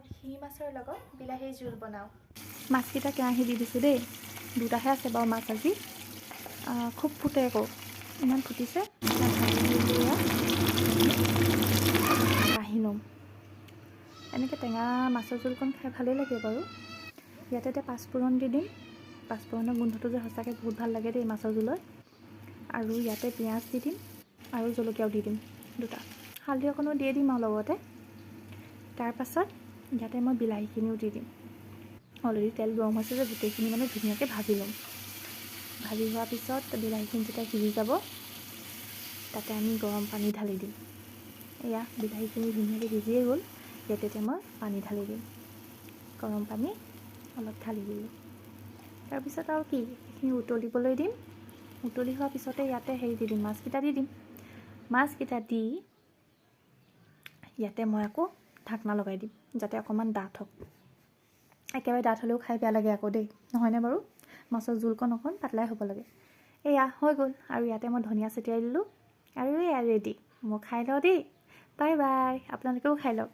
শিঙি মাছৰ লগত বিলাহীৰ জোল বনাওঁ। মাছকেইটা কেৰাহী দি দিছোঁ দেই, দুটাহে আছে বাৰু মাছ আজি। খুব ফুটে আকৌ, ইমান ফুটিছে। কাঢ়ি ল'ম। এনেকৈ টেঙা মাছৰ জোলকণ খাই ভালেই লাগে বাৰু। ইয়াতে এতিয়া পাঁচফোৰণ দি দিম। পাঁচফোৰণৰ গোন্ধটো যে সঁচাকৈ বহুত ভাল লাগে দেই মাছৰ জোলত। আৰু ইয়াতে পিঁয়াজ দি দিম আৰু জলকীয়াও দি দিম দুটা, হালধি অকণো দিয়ে দিম আৰু লগতে। তাৰপাছত ইয়াতে মই বিলাহীখিনিও দি দিম। অলৰেডি তেল গৰম হৈছে যে গোটেইখিনি মানে ধুনীয়াকৈ ভাজি ল'ম। ভাজি হোৱাৰ পিছত বিলাহীখিনি যেতিয়া সিজি যাব, তাতে আমি গৰম পানী ঢালি দিম। এয়া বিলাহীখিনি ধুনীয়াকৈ সিজিয়ে গ'ল। ইয়াতে এতিয়া মই পানী ঢালি দিম, গৰম পানী অলপ ঢালি দিলোঁ। তাৰপিছত আৰু কি, এইখিনি উতলিবলৈ দিম। উতলি হোৱাৰ পিছতে ইয়াতে হেৰি দি দিম, মাছকেইটা দি দিম। মাছকেইটা দি ইয়াতে মই আকৌ ঢাকনা লগাই দিম, যাতে অকণমান ডাঠ হওক। একেবাৰে ডাঠ হ'লেও খাই বেয়া লাগে আকৌ দেই, নহয়নে বাৰু? মাছৰ জোলকণ অকণ পাতলাই হ'ব লাগে। এয়া হৈ গ'ল। আৰু ইয়াতে মই ধনিয়া ছটিয়াই দিলোঁ আৰু এয়া ৰেডি। মই খাই লওঁ দেই। বাই বাই, আপোনালোকেও খাই লওক।